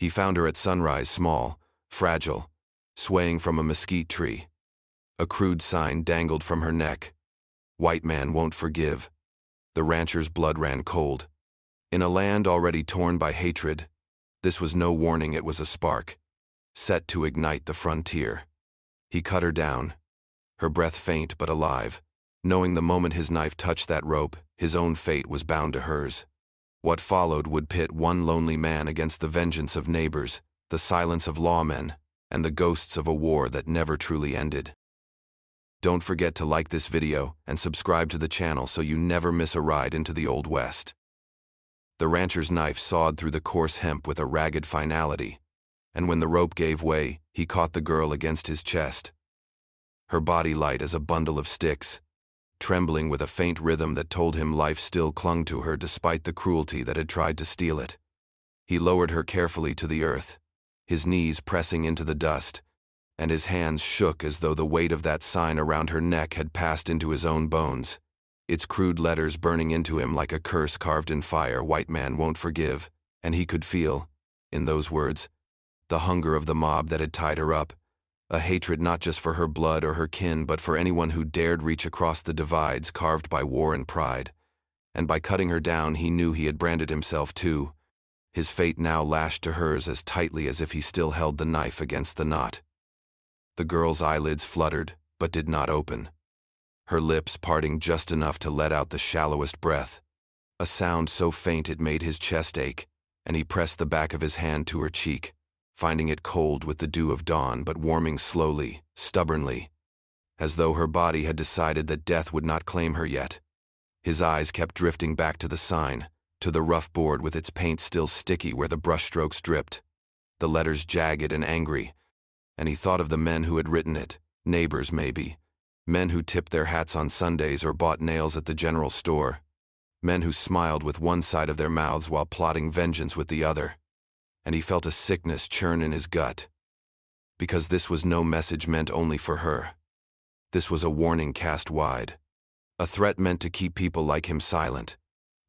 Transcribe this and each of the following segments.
He found her at sunrise, small, fragile, swaying from a mesquite tree. A crude sign dangled from her neck. "White man won't forgive." The rancher's blood ran cold. In a land already torn by hatred, this was no warning, it was a spark, set to ignite the frontier. He cut her down, her breath faint but alive, knowing the moment his knife touched that rope, his own fate was bound to hers. What followed would pit one lonely man against the vengeance of neighbors, the silence of lawmen, and the ghosts of a war that never truly ended. Don't forget to like this video and subscribe to the channel so you never miss a ride into the Old West. The rancher's knife sawed through the coarse hemp with a ragged finality, and when the rope gave way, he caught the girl against his chest. Her body light as a bundle of sticks, trembling with a faint rhythm that told him life still clung to her despite the cruelty that had tried to steal it. He lowered her carefully to the earth, his knees pressing into the dust, and his hands shook as though the weight of that sign around her neck had passed into his own bones, its crude letters burning into him like a curse carved in fire. "White man won't forgive," and he could feel, in those words, the hunger of the mob that had tied her up, a hatred not just for her blood or her kin but for anyone who dared reach across the divides carved by war and pride. And by cutting her down, he knew he had branded himself too, his fate now lashed to hers as tightly as if he still held the knife against the knot. The girl's eyelids fluttered, but did not open, her lips parting just enough to let out the shallowest breath, a sound so faint it made his chest ache, and he pressed the back of his hand to her cheek, finding it cold with the dew of dawn but warming slowly, stubbornly, as though her body had decided that death would not claim her yet. His eyes kept drifting back to the sign, to the rough board with its paint still sticky where the brushstrokes dripped, the letters jagged and angry, and he thought of the men who had written it, neighbors maybe, men who tipped their hats on Sundays or bought nails at the general store, men who smiled with one side of their mouths while plotting vengeance with the other, and he felt a sickness churn in his gut, because this was no message meant only for her. This was a warning cast wide, a threat meant to keep people like him silent,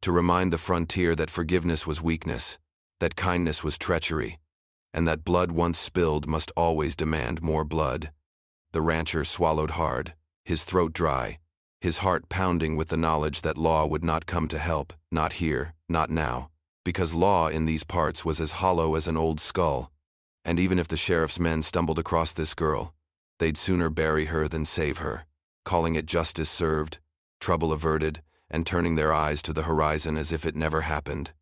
to remind the frontier that forgiveness was weakness, that kindness was treachery, and that blood once spilled must always demand more blood. The rancher swallowed hard, his throat dry, his heart pounding with the knowledge that law would not come to help, not here, not now, because law in these parts was as hollow as an old skull, and even if the sheriff's men stumbled across this girl, they'd sooner bury her than save her, calling it justice served, trouble averted, and turning their eyes to the horizon as if it never happened.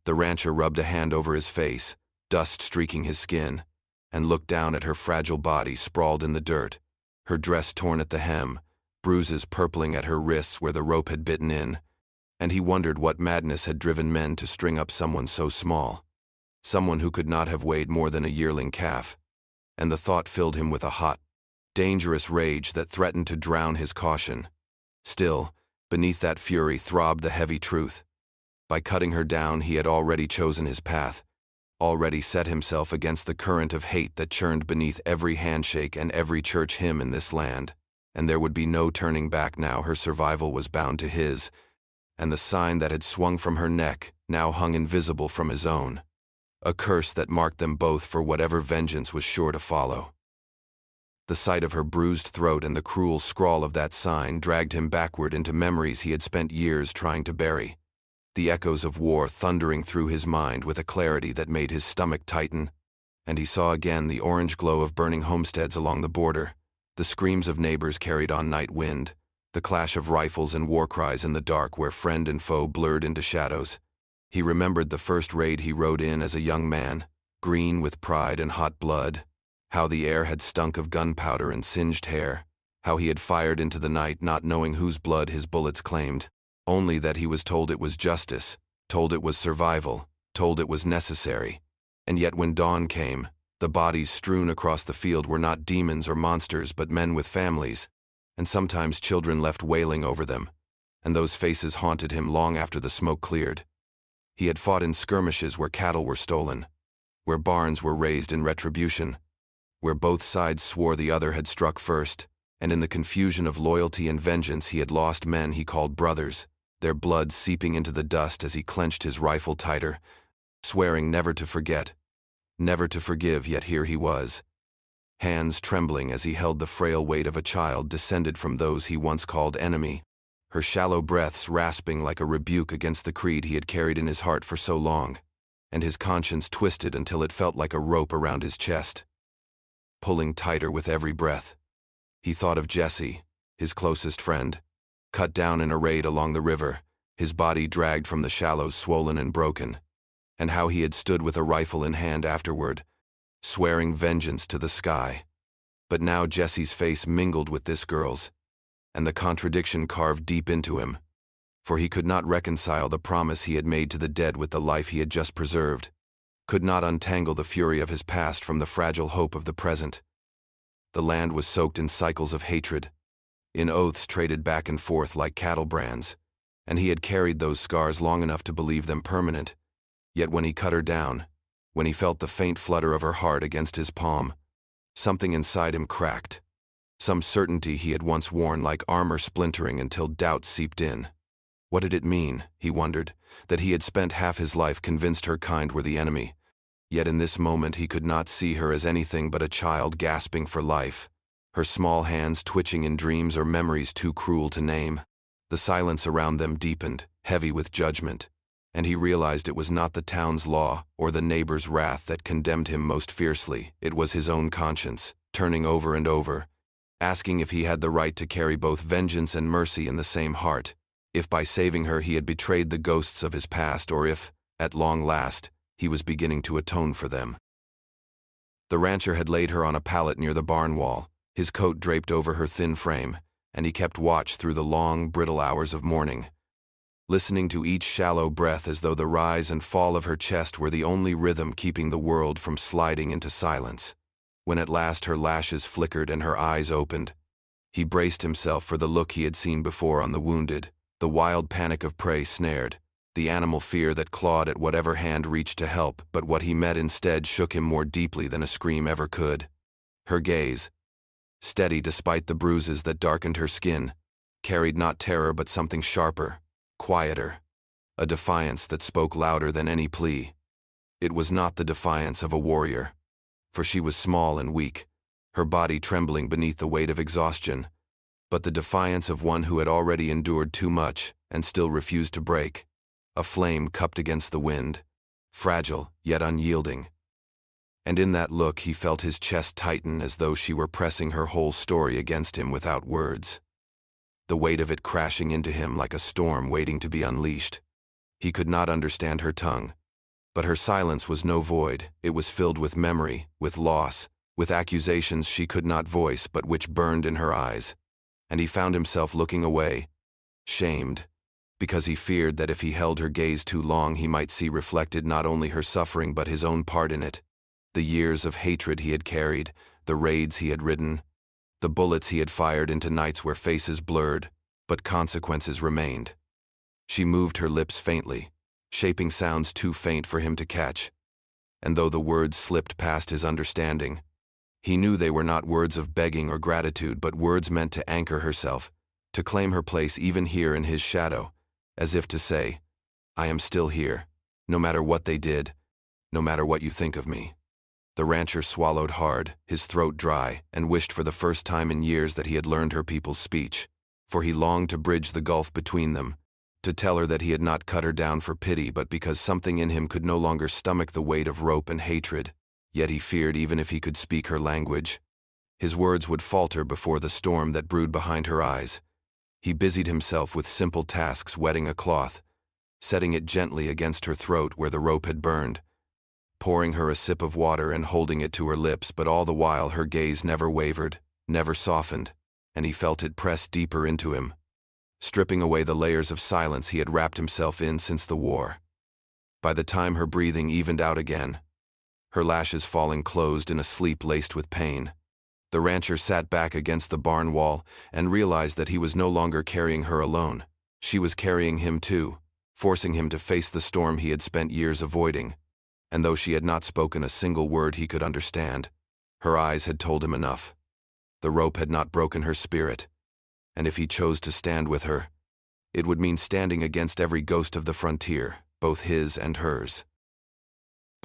The rancher rubbed a hand over his face, dust streaking his skin, and looked down at her fragile body sprawled in the dirt, her dress torn at the hem, bruises purpling at her wrists where the rope had bitten in, and he wondered what madness had driven men to string up someone so small, someone who could not have weighed more than a yearling calf, and the thought filled him with a hot, dangerous rage that threatened to drown his caution. Still, beneath that fury throbbed the heavy truth. By cutting her down, he had already chosen his path, already set himself against the current of hate that churned beneath every handshake and every church hymn in this land, and there would be no turning back now. Her survival was bound to his, and the sign that had swung from her neck now hung invisible from his own, a curse that marked them both for whatever vengeance was sure to follow. The sight of her bruised throat and the cruel scrawl of that sign dragged him backward into memories he had spent years trying to bury, the echoes of war thundering through his mind with a clarity that made his stomach tighten, and he saw again the orange glow of burning homesteads along the border, the screams of neighbors carried on night wind, the clash of rifles and war cries in the dark where friend and foe blurred into shadows. He remembered the first raid he rode in as a young man, green with pride and hot blood, how the air had stunk of gunpowder and singed hair, how he had fired into the night not knowing whose blood his bullets claimed, only that he was told it was justice, told it was survival, told it was necessary. And yet when dawn came, the bodies strewn across the field were not demons or monsters but men with families, and sometimes children left wailing over them, and those faces haunted him long after the smoke cleared. He had fought in skirmishes where cattle were stolen, where barns were razed in retribution, where both sides swore the other had struck first, and in the confusion of loyalty and vengeance he had lost men he called brothers, their blood seeping into the dust as he clenched his rifle tighter, swearing never to forget, never to forgive, yet here he was. Hands trembling as he held the frail weight of a child descended from those he once called enemy, her shallow breaths rasping like a rebuke against the creed he had carried in his heart for so long, and his conscience twisted until it felt like a rope around his chest, pulling tighter with every breath. He thought of Jesse, his closest friend, cut down in a raid along the river, his body dragged from the shallows swollen and broken, and how he had stood with a rifle in hand afterward, swearing vengeance to the sky. But now Jesse's face mingled with this girl's, and the contradiction carved deep into him, for he could not reconcile the promise he had made to the dead with the life he had just preserved, could not untangle the fury of his past from the fragile hope of the present. The land was soaked in cycles of hatred, in oaths traded back and forth like cattle brands, and he had carried those scars long enough to believe them permanent. Yet when he cut her down, when he felt the faint flutter of her heart against his palm, something inside him cracked. Some certainty he had once worn like armor splintering until doubt seeped in. What did it mean, he wondered, that he had spent half his life convinced her kind were the enemy? Yet in this moment he could not see her as anything but a child gasping for life, her small hands twitching in dreams or memories too cruel to name. The silence around them deepened, heavy with judgment, and he realized it was not the town's law or the neighbor's wrath that condemned him most fiercely. It was his own conscience, turning over and over, asking if he had the right to carry both vengeance and mercy in the same heart, if by saving her he had betrayed the ghosts of his past, or if, at long last, he was beginning to atone for them. The rancher had laid her on a pallet near the barn wall, his coat draped over her thin frame, and he kept watch through the long, brittle hours of morning, listening to each shallow breath as though the rise and fall of her chest were the only rhythm keeping the world from sliding into silence. When at last her lashes flickered and her eyes opened, he braced himself for the look he had seen before on the wounded, the wild panic of prey snared, the animal fear that clawed at whatever hand reached to help, but what he met instead shook him more deeply than a scream ever could. Her gaze, steady despite the bruises that darkened her skin, carried not terror but something sharper, quieter, a defiance that spoke louder than any plea. It was not the defiance of a warrior, for she was small and weak, her body trembling beneath the weight of exhaustion, but the defiance of one who had already endured too much and still refused to break, a flame cupped against the wind, fragile yet unyielding. And in that look he felt his chest tighten as though she were pressing her whole story against him without words, the weight of it crashing into him like a storm waiting to be unleashed. He could not understand her tongue, but her silence was no void. It was filled with memory, with loss, with accusations she could not voice but which burned in her eyes, and he found himself looking away, shamed, because he feared that if he held her gaze too long he might see reflected not only her suffering but his own part in it, the years of hatred he had carried, the raids he had ridden, the bullets he had fired into nights where faces blurred, but consequences remained. She moved her lips faintly, shaping sounds too faint for him to catch, and though the words slipped past his understanding, he knew they were not words of begging or gratitude but words meant to anchor herself, to claim her place even here in his shadow, as if to say, "I am still here, no matter what they did, no matter what you think of me." The rancher swallowed hard, his throat dry, and wished for the first time in years that he had learned her people's speech, for he longed to bridge the gulf between them, to tell her that he had not cut her down for pity but because something in him could no longer stomach the weight of rope and hatred. Yet he feared even if he could speak her language, his words would falter before the storm that brewed behind her eyes. He busied himself with simple tasks, wetting a cloth, setting it gently against her throat where the rope had burned, pouring her a sip of water and holding it to her lips, but all the while her gaze never wavered, never softened, and he felt it press deeper into him, stripping away the layers of silence he had wrapped himself in since the war. By the time her breathing evened out again, her lashes falling closed in a sleep laced with pain, the rancher sat back against the barn wall and realized that he was no longer carrying her alone. She was carrying him too, forcing him to face the storm he had spent years avoiding. And though she had not spoken a single word he could understand, her eyes had told him enough. The rope had not broken her spirit, and if he chose to stand with her, it would mean standing against every ghost of the frontier, both his and hers.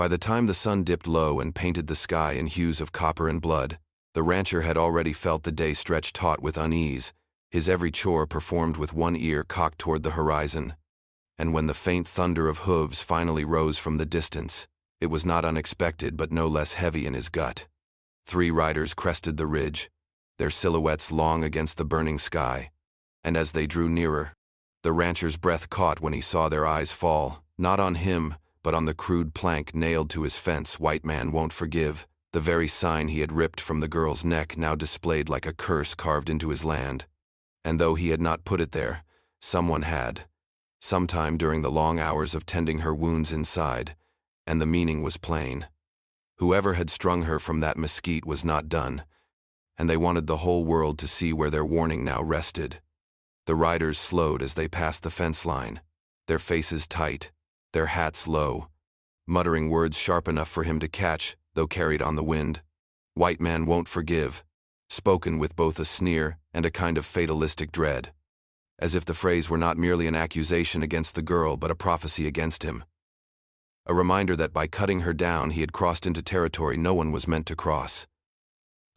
By the time the sun dipped low and painted the sky in hues of copper and blood, the rancher had already felt the day stretch taut with unease, his every chore performed with one ear cocked toward the horizon. And when the faint thunder of hooves finally rose from the distance, it was not unexpected but no less heavy in his gut. 3 riders crested the ridge, their silhouettes long against the burning sky, and as they drew nearer, the rancher's breath caught when he saw their eyes fall, not on him, but on the crude plank nailed to his fence, "White man won't forgive," the very sign he had ripped from the girl's neck now displayed like a curse carved into his land. And though he had not put it there, someone had, sometime during the long hours of tending her wounds inside, and the meaning was plain. Whoever had strung her from that mesquite was not done, and they wanted the whole world to see where their warning now rested. The riders slowed as they passed the fence line, their faces tight, their hats low, muttering words sharp enough for him to catch, though carried on the wind. "White man won't forgive," spoken with both a sneer and a kind of fatalistic dread, as if the phrase were not merely an accusation against the girl but a prophecy against him. A reminder that by cutting her down he had crossed into territory no one was meant to cross.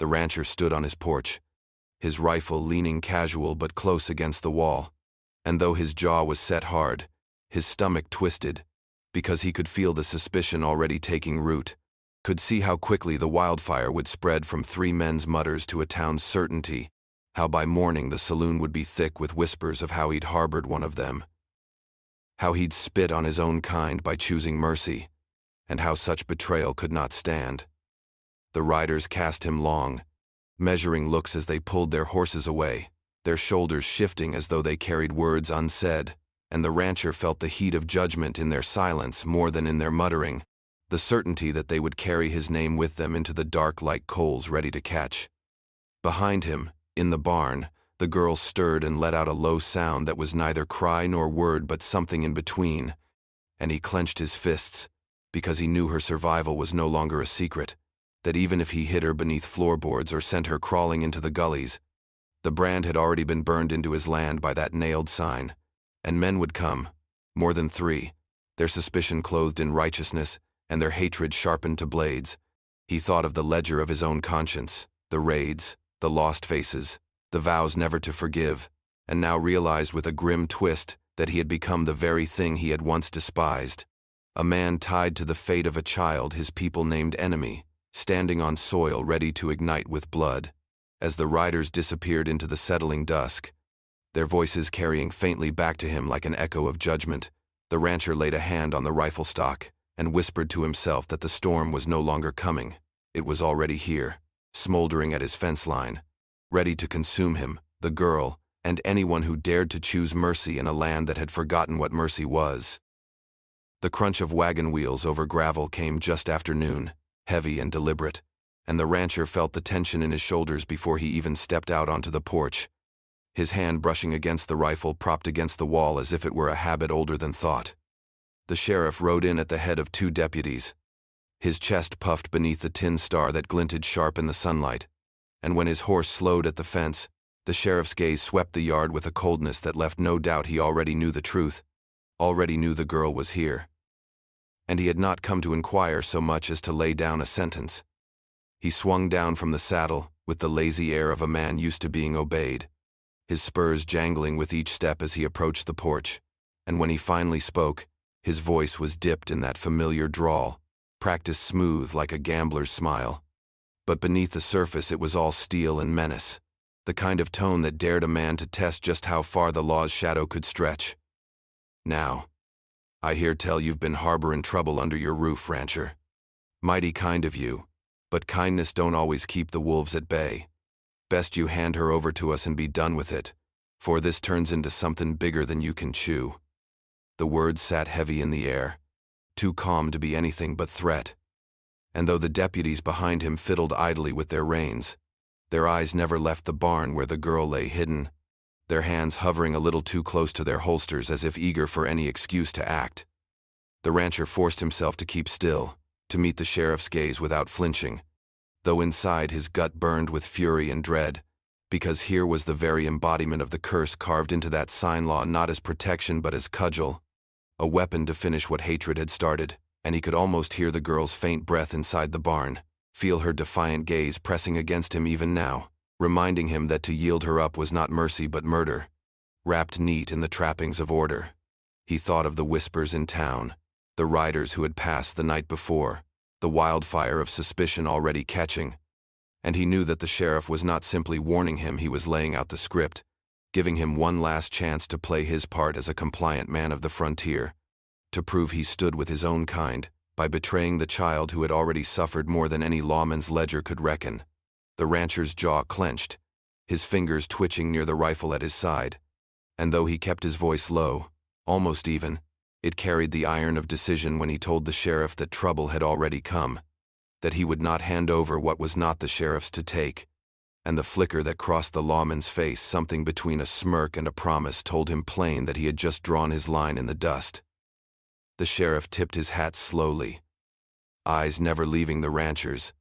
The rancher stood on his porch, his rifle leaning casual but close against the wall, and though his jaw was set hard, his stomach twisted, because he could feel the suspicion already taking root, could see how quickly the wildfire would spread from 3 men's mutters to a town's certainty, how by morning the saloon would be thick with whispers of how he'd harbored one of them, how he'd spit on his own kind by choosing mercy, and how such betrayal could not stand. The riders cast him long, measuring looks as they pulled their horses away, their shoulders shifting as though they carried words unsaid, and the rancher felt the heat of judgment in their silence more than in their muttering, the certainty that they would carry his name with them into the dark like coals ready to catch. Behind him, in the barn, the girl stirred and let out a low sound that was neither cry nor word but something in between, and he clenched his fists, because he knew her survival was no longer a secret, that even if he hid her beneath floorboards or sent her crawling into the gullies, the brand had already been burned into his land by that nailed sign, and men would come, more than 3, their suspicion clothed in righteousness and their hatred sharpened to blades. He thought of the ledger of his own conscience, the raids, the lost faces, the vows never to forgive, and now realized with a grim twist that he had become the very thing he had once despised, a man tied to the fate of a child his people named enemy, standing on soil ready to ignite with blood. As the riders disappeared into the settling dusk, their voices carrying faintly back to him like an echo of judgment, the rancher laid a hand on the rifle stock and whispered to himself that the storm was no longer coming. It was already here, smoldering at his fence line, ready to consume him, the girl, and anyone who dared to choose mercy in a land that had forgotten what mercy was. The crunch of wagon wheels over gravel came just after noon, heavy and deliberate, and the rancher felt the tension in his shoulders before he even stepped out onto the porch, his hand brushing against the rifle propped against the wall as if it were a habit older than thought. The sheriff rode in at the head of 2 deputies. His chest puffed beneath the tin star that glinted sharp in the sunlight, and when his horse slowed at the fence, the sheriff's gaze swept the yard with a coldness that left no doubt he already knew the truth, already knew the girl was here. And he had not come to inquire so much as to lay down a sentence. He swung down from the saddle, with the lazy air of a man used to being obeyed, his spurs jangling with each step as he approached the porch, and when he finally spoke, his voice was dipped in that familiar drawl, practiced smooth like a gambler's smile. But beneath the surface it was all steel and menace, the kind of tone that dared a man to test just how far the law's shadow could stretch. "Now, I hear tell you've been harboring trouble under your roof, rancher. Mighty kind of you, but kindness don't always keep the wolves at bay. Best you hand her over to us and be done with it, for this turns into something bigger than you can chew." The words sat heavy in the air, too calm to be anything but threat, and though the deputies behind him fiddled idly with their reins, their eyes never left the barn where the girl lay hidden, their hands hovering a little too close to their holsters as if eager for any excuse to act. The rancher forced himself to keep still, to meet the sheriff's gaze without flinching, though inside his gut burned with fury and dread, because here was the very embodiment of the curse carved into that sign law, not as protection but as cudgel, a weapon to finish what hatred had started, and he could almost hear the girl's faint breath inside the barn, feel her defiant gaze pressing against him even now, reminding him that to yield her up was not mercy but murder, wrapped neat in the trappings of order. He thought of the whispers in town, the riders who had passed the night before, the wildfire of suspicion already catching, and he knew that the sheriff was not simply warning him, he was laying out the script, giving him one last chance to play his part as a compliant man of the frontier, to prove he stood with his own kind, by betraying the child who had already suffered more than any lawman's ledger could reckon. The rancher's jaw clenched, his fingers twitching near the rifle at his side, and though he kept his voice low, almost even, it carried the iron of decision when he told the sheriff that trouble had already come, that he would not hand over what was not the sheriff's to take, and the flicker that crossed the lawman's face, something between a smirk and a promise, told him plain that he had just drawn his line in the dust. The sheriff tipped his hat slowly, eyes never leaving the rancher's,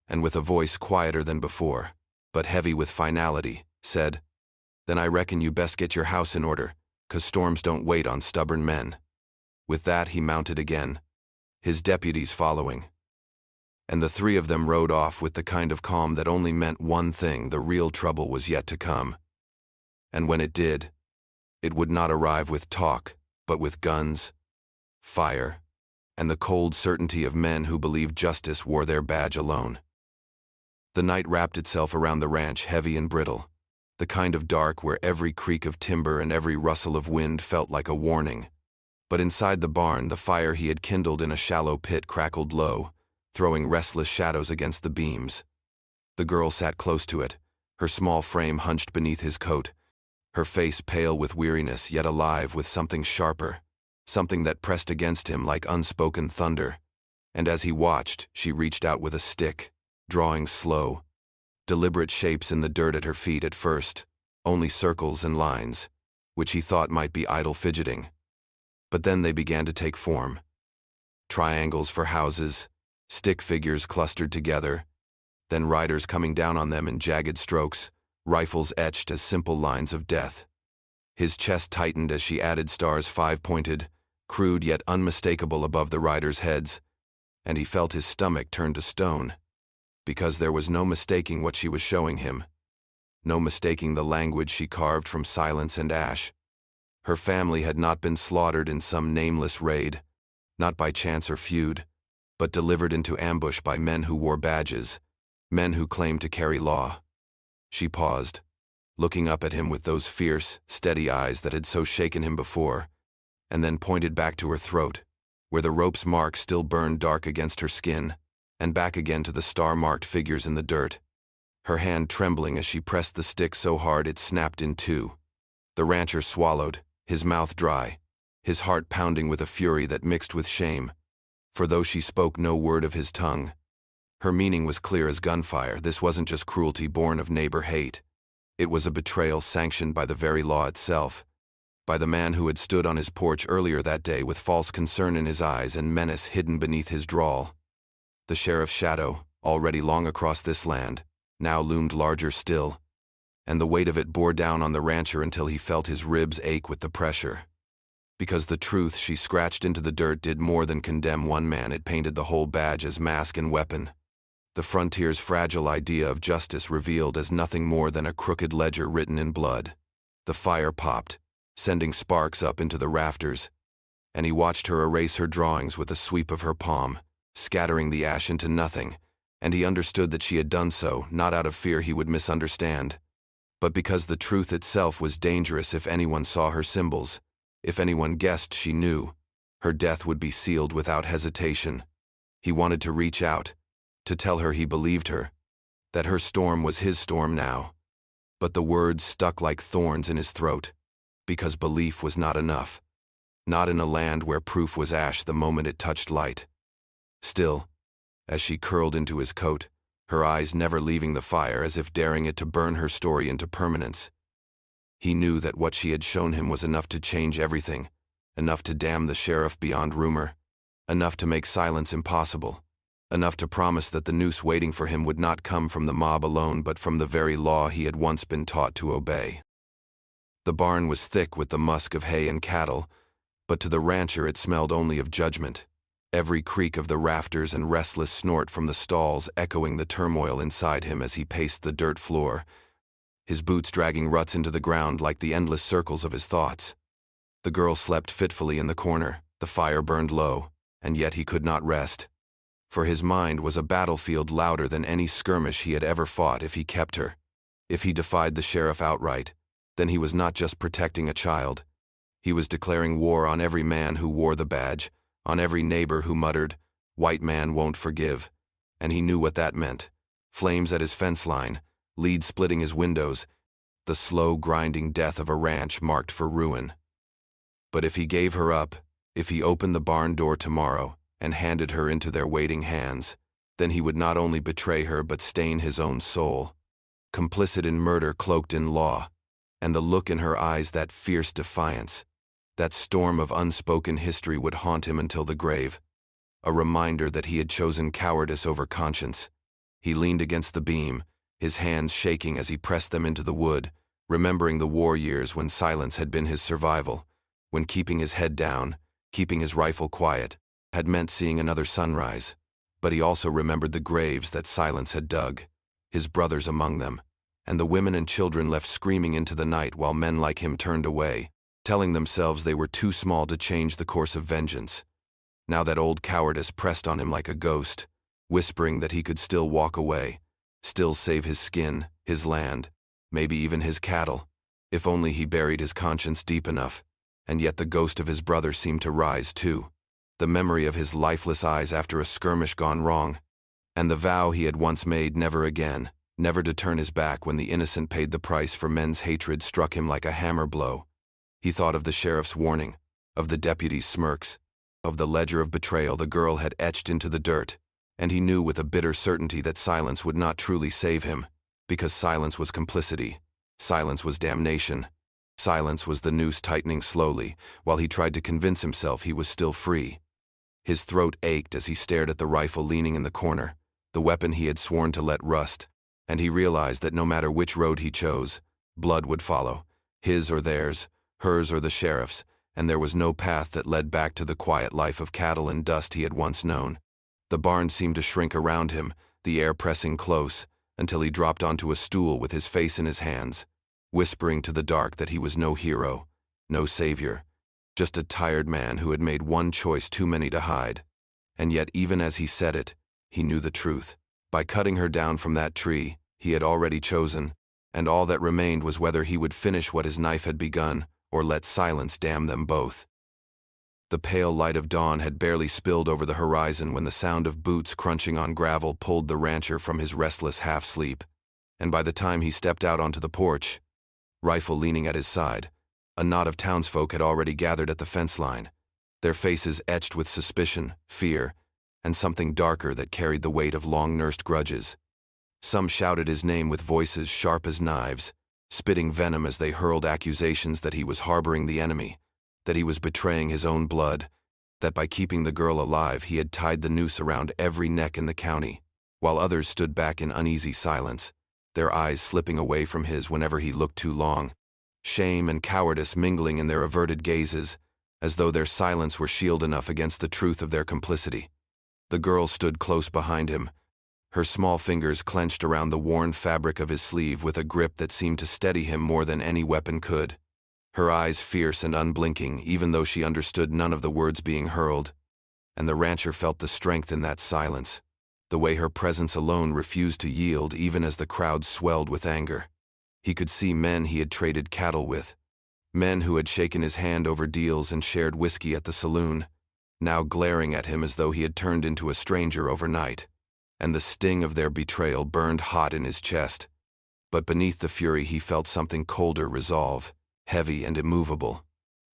and with a voice quieter than before, but heavy with finality, said, "Then I reckon you best get your house in order, 'cause storms don't wait on stubborn men." With that he mounted again, his deputies following, and the three of them rode off with the kind of calm that only meant one thing: the real trouble was yet to come. And when it did, it would not arrive with talk, but with guns, fire, and the cold certainty of men who believed justice wore their badge alone. The night wrapped itself around the ranch, heavy and brittle, the kind of dark where every creak of timber and every rustle of wind felt like a warning. But inside the barn, the fire he had kindled in a shallow pit crackled low, throwing restless shadows against the beams. The girl sat close to it, her small frame hunched beneath his coat, her face pale with weariness yet alive with something sharper, something that pressed against him like unspoken thunder. And as he watched, she reached out with a stick, drawing slow, deliberate shapes in the dirt at her feet at first, only circles and lines, which he thought might be idle fidgeting. But then they began to take form. Triangles for houses, stick figures clustered together, then riders coming down on them in jagged strokes, rifles etched as simple lines of death. His chest tightened as she added stars five-pointed, crude yet unmistakable above the riders' heads, and he felt his stomach turn to stone, because there was no mistaking what she was showing him, no mistaking the language she carved from silence and ash. Her family had not been slaughtered in some nameless raid, not by chance or feud, but delivered into ambush by men who wore badges, men who claimed to carry law. She paused, looking up at him with those fierce, steady eyes that had so shaken him before, and then pointed back to her throat, where the rope's mark still burned dark against her skin, and back again to the star-marked figures in the dirt, her hand trembling as she pressed the stick so hard it snapped in two. The rancher swallowed, his mouth dry, his heart pounding with a fury that mixed with shame, for though she spoke no word of his tongue, her meaning was clear as gunfire. This wasn't just cruelty born of neighbor hate. It was a betrayal sanctioned by the very law itself, by the man who had stood on his porch earlier that day with false concern in his eyes and menace hidden beneath his drawl. The sheriff's shadow, already long across this land, now loomed larger still, and the weight of it bore down on the rancher until he felt his ribs ache with the pressure. Because the truth she scratched into the dirt did more than condemn one man, it painted the whole badge as mask and weapon. The frontier's fragile idea of justice revealed as nothing more than a crooked ledger written in blood. The fire popped, sending sparks up into the rafters, and he watched her erase her drawings with a sweep of her palm, scattering the ash into nothing, and he understood that she had done so, not out of fear he would misunderstand, but because the truth itself was dangerous. If anyone saw her symbols, if anyone guessed she knew, her death would be sealed without hesitation. He wanted to reach out, to tell her he believed her, that her storm was his storm now, but the words stuck like thorns in his throat, because belief was not enough, not in a land where proof was ash the moment it touched light. Still, as she curled into his coat, her eyes never leaving the fire as if daring it to burn her story into permanence, he knew that what she had shown him was enough to change everything, enough to damn the sheriff beyond rumor, enough to make silence impossible, enough to promise that the noose waiting for him would not come from the mob alone but from the very law he had once been taught to obey. The barn was thick with the musk of hay and cattle, but to the rancher it smelled only of judgment. every creak of the rafters and restless snort from the stalls echoing the turmoil inside him as he paced the dirt floor, his boots dragging ruts into the ground like the endless circles of his thoughts. The girl slept fitfully in the corner, the fire burned low, and yet he could not rest. For his mind was a battlefield louder than any skirmish he had ever fought. If he kept her, if he defied the sheriff outright, then he was not just protecting a child. He was declaring war on every man who wore the badge, on every neighbor who muttered, "White man won't forgive." And he knew what that meant. Flames at his fence line, lead splitting his windows, the slow grinding death of a ranch marked for ruin. But if he gave her up, if he opened the barn door tomorrow and handed her into their waiting hands, then he would not only betray her but stain his own soul. Complicit in murder cloaked in law, and the look in her eyes, that fierce defiance, that storm of unspoken history would haunt him until the grave. A reminder that he had chosen cowardice over conscience. He leaned against the beam, his hands shaking as he pressed them into the wood, remembering the war years when silence had been his survival, when keeping his head down, keeping his rifle quiet, had meant seeing another sunrise. But he also remembered the graves that silence had dug, his brothers among them, and the women and children left screaming into the night while men like him turned away, telling themselves they were too small to change the course of vengeance. Now that old cowardice pressed on him like a ghost, whispering that he could still walk away, still save his skin, his land, maybe even his cattle, if only he buried his conscience deep enough. And yet the ghost of his brother seemed to rise too, the memory of his lifeless eyes after a skirmish gone wrong, and the vow he had once made never again, never to turn his back when the innocent paid the price for men's hatred struck him like a hammer blow. He thought of the sheriff's warning, of the deputy's smirks, of the ledger of betrayal the girl had etched into the dirt, and he knew with a bitter certainty that silence would not truly save him, because silence was complicity, silence was damnation, silence was the noose tightening slowly, while he tried to convince himself he was still free. His throat ached as he stared at the rifle leaning in the corner, the weapon he had sworn to let rust, and he realized that no matter which road he chose, blood would follow, his or theirs, hers or the sheriff's, and there was no path that led back to the quiet life of cattle and dust he had once known. The barn seemed to shrink around him, the air pressing close, until he dropped onto a stool with his face in his hands, whispering to the dark that he was no hero, no savior, just a tired man who had made one choice too many to hide. And yet even as he said it, he knew the truth. By cutting her down from that tree, he had already chosen, and all that remained was whether he would finish what his knife had begun, or let silence damn them both. The pale light of dawn had barely spilled over the horizon when the sound of boots crunching on gravel pulled the rancher from his restless half-sleep, and by the time he stepped out onto the porch, rifle leaning at his side, a knot of townsfolk had already gathered at the fence line, their faces etched with suspicion, fear, and something darker that carried the weight of long-nursed grudges. Some shouted his name with voices sharp as knives, spitting venom as they hurled accusations that he was harboring the enemy, that he was betraying his own blood, that by keeping the girl alive he had tied the noose around every neck in the county, while others stood back in uneasy silence, their eyes slipping away from his whenever he looked too long, shame and cowardice mingling in their averted gazes, as though their silence were shield enough against the truth of their complicity. The girl stood close behind him, her small fingers clenched around the worn fabric of his sleeve with a grip that seemed to steady him more than any weapon could. Her eyes fierce and unblinking, even though she understood none of the words being hurled, and the rancher felt the strength in that silence, the way her presence alone refused to yield even as the crowd swelled with anger. He could see men he had traded cattle with, men who had shaken his hand over deals and shared whiskey at the saloon, now glaring at him as though he had turned into a stranger overnight, and the sting of their betrayal burned hot in his chest. But beneath the fury he felt something colder resolve, heavy and immovable,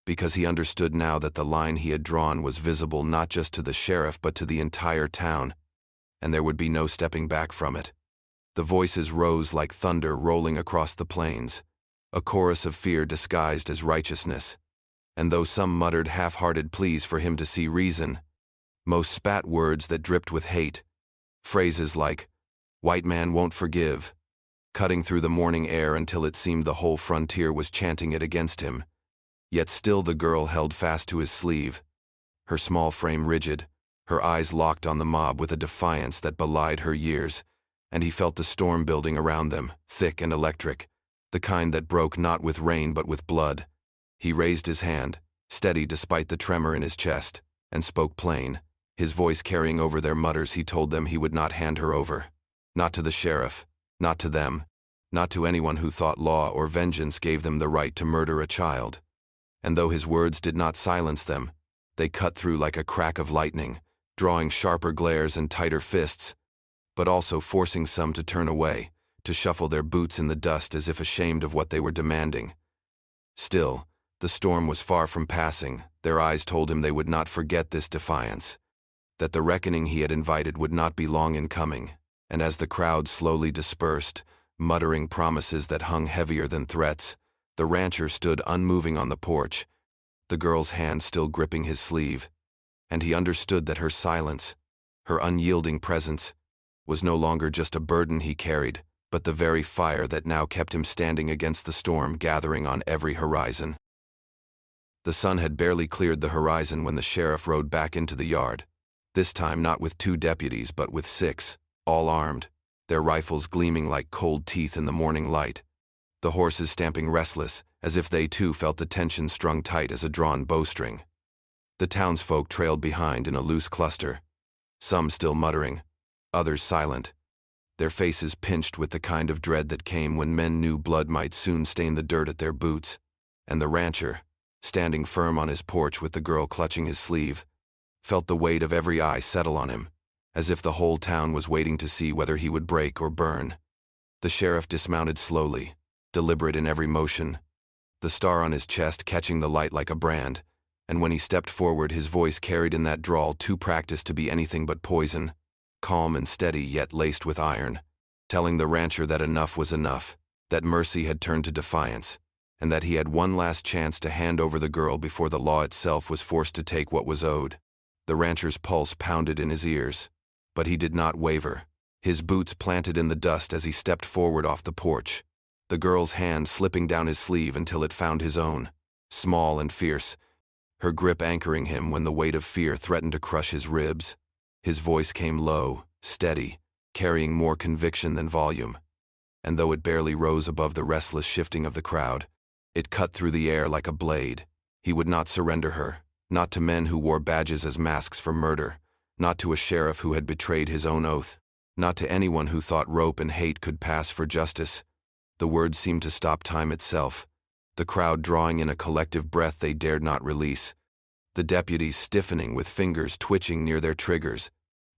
because he understood now that the line he had drawn was visible not just to the sheriff but to the entire town, and there would be no stepping back from it. The voices rose like thunder rolling across the plains, a chorus of fear disguised as righteousness, and though some muttered half-hearted pleas for him to see reason, most spat words that dripped with hate, phrases like, "White man won't forgive," cutting through the morning air until it seemed the whole frontier was chanting it against him. Yet still the girl held fast to his sleeve, her small frame rigid, Her eyes locked on the mob with a defiance that belied her years, and he felt the storm building around them, thick and electric, the kind that broke not with rain but with blood. He raised his hand, steady despite the tremor in his chest, and spoke plain. His voice carrying over their mutters, he told them he would not hand her over. Not to the sheriff, not to them, not to anyone who thought law or vengeance gave them the right to murder a child. And though his words did not silence them, they cut through like a crack of lightning, drawing sharper glares and tighter fists, but also forcing some to turn away, to shuffle their boots in the dust as if ashamed of what they were demanding. Still, the storm was far from passing. Their eyes told him they would not forget this defiance, that the reckoning he had invited would not be long in coming. And as the crowd slowly dispersed, muttering promises that hung heavier than threats, the rancher stood unmoving on the porch, the girl's hand still gripping his sleeve, and he understood that her silence, her unyielding presence, was no longer just a burden he carried, but the very fire that now kept him standing against the storm gathering on every horizon. The sun had barely cleared the horizon when the sheriff rode back into the yard, this time not with 2 deputies but with 6, all armed, their rifles gleaming like cold teeth in the morning light, the horses stamping restless, as if they too felt the tension strung tight as a drawn bowstring. The townsfolk trailed behind in a loose cluster, some still muttering, others silent, their faces pinched with the kind of dread that came when men knew blood might soon stain the dirt at their boots, and the rancher, standing firm on his porch with the girl clutching his sleeve, felt the weight of every eye settle on him, as if the whole town was waiting to see whether he would break or burn. The sheriff dismounted slowly, deliberate in every motion, the star on his chest catching the light like a brand, and when he stepped forward his voice carried in that drawl too practiced to be anything but poison, calm and steady yet laced with iron, telling the rancher that enough was enough, that mercy had turned to defiance, and that he had one last chance to hand over the girl before the law itself was forced to take what was owed. The rancher's pulse pounded in his ears, but he did not waver, his boots planted in the dust as he stepped forward off the porch, the girl's hand slipping down his sleeve until it found his own, small and fierce, her grip anchoring him when the weight of fear threatened to crush his ribs. His voice came low, steady, carrying more conviction than volume, and though it barely rose above the restless shifting of the crowd, it cut through the air like a blade. He would not surrender her, not to men who wore badges as masks for murder, not to a sheriff who had betrayed his own oath, not to anyone who thought rope and hate could pass for justice. The words seemed to stop time itself, the crowd drawing in a collective breath they dared not release, the deputies stiffening with fingers twitching near their triggers,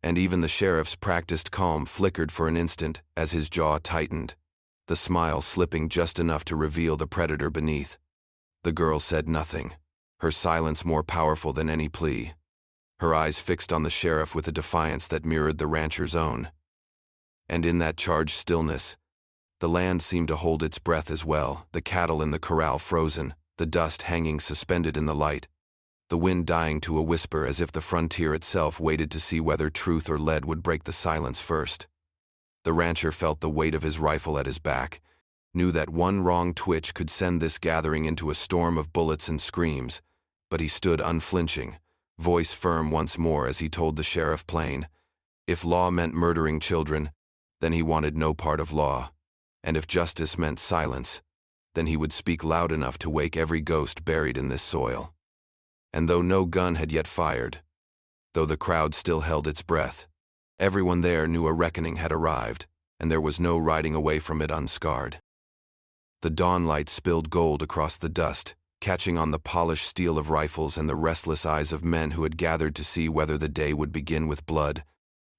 and even the sheriff's practiced calm flickered for an instant as his jaw tightened, the smile slipping just enough to reveal the predator beneath. The girl said nothing, her silence more powerful than any plea, her eyes fixed on the sheriff with a defiance that mirrored the rancher's own. And in that charged stillness, the land seemed to hold its breath as well, the cattle in the corral frozen, the dust hanging suspended in the light, the wind dying to a whisper as if the frontier itself waited to see whether truth or lead would break the silence first. The rancher felt the weight of his rifle at his back, knew that one wrong twitch could send this gathering into a storm of bullets and screams, but he stood unflinching, voice firm once more as he told the sheriff plain, if law meant murdering children, then he wanted no part of law, and if justice meant silence, then he would speak loud enough to wake every ghost buried in this soil. And though no gun had yet fired, though the crowd still held its breath, everyone there knew a reckoning had arrived, and there was no riding away from it unscarred. The dawn light spilled gold across the dust, catching on the polished steel of rifles and the restless eyes of men who had gathered to see whether the day would begin with blood,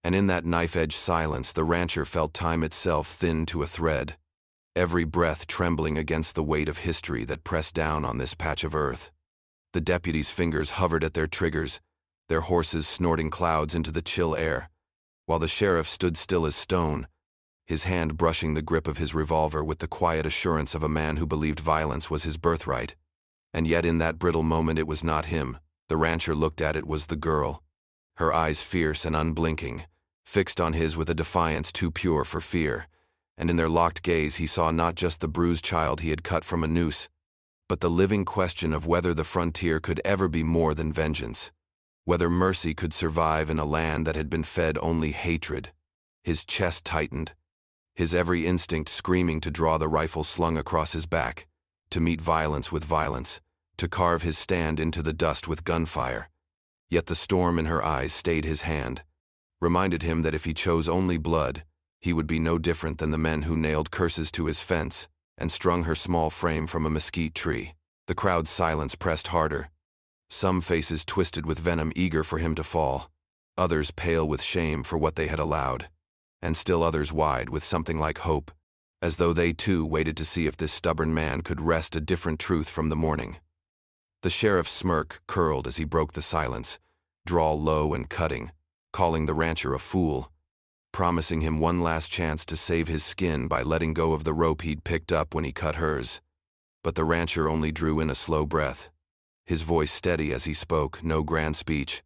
and in that knife-edge silence the rancher felt time itself thin to a thread, every breath trembling against the weight of history that pressed down on this patch of earth. The deputies' fingers hovered at their triggers, their horses snorting clouds into the chill air, while the sheriff stood still as stone, his hand brushing the grip of his revolver with the quiet assurance of a man who believed violence was his birthright. And yet in that brittle moment it was not him. The rancher looked at it was the girl, her eyes fierce and unblinking, fixed on his with a defiance too pure for fear, and in their locked gaze he saw not just the bruised child he had cut from a noose, but the living question of whether the frontier could ever be more than vengeance. whether mercy could survive in a land that had been fed only hatred. His chest tightened, his every instinct screaming to draw the rifle slung across his back, to meet violence with violence, to carve his stand into the dust with gunfire. Yet the storm in her eyes stayed his hand, reminded him that if he chose only blood, he would be no different than the men who nailed curses to his fence and strung her small frame from a mesquite tree. The crowd's silence pressed harder, some faces twisted with venom, eager for him to fall, others pale with shame for what they had allowed, and still others wide with something like hope, as though they too waited to see if this stubborn man could wrest a different truth from the morning. The sheriff's smirk curled as he broke the silence, drawl low and cutting, calling the rancher a fool, promising him one last chance to save his skin by letting go of the rope he'd picked up when he cut hers. But the rancher only drew in a slow breath, his voice steady as he spoke, no grand speech,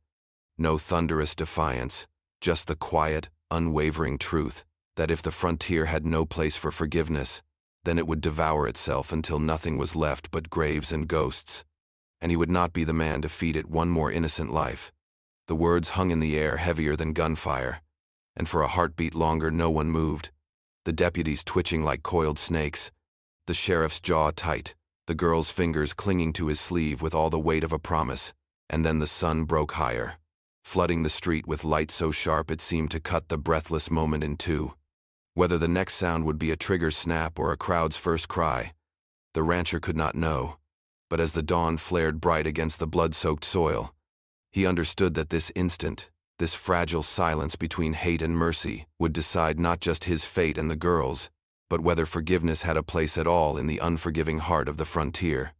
no thunderous defiance, just the quiet, unwavering truth that if the frontier had no place for forgiveness, then it would devour itself until nothing was left but graves and ghosts, and he would not be the man to feed it one more innocent life. The words hung in the air heavier than gunfire, and for a heartbeat longer no one moved, the deputies twitching like coiled snakes, the sheriff's jaw tight, the girl's fingers clinging to his sleeve with all the weight of a promise. And then the sun broke higher, flooding the street with light so sharp it seemed to cut the breathless moment in two. Whether the next sound would be a trigger snap or a crowd's first cry, the rancher could not know, but as the dawn flared bright against the blood-soaked soil, he understood that this instant, this fragile silence between hate and mercy, would decide not just his fate and the girl's, but whether forgiveness had a place at all in the unforgiving heart of the frontier.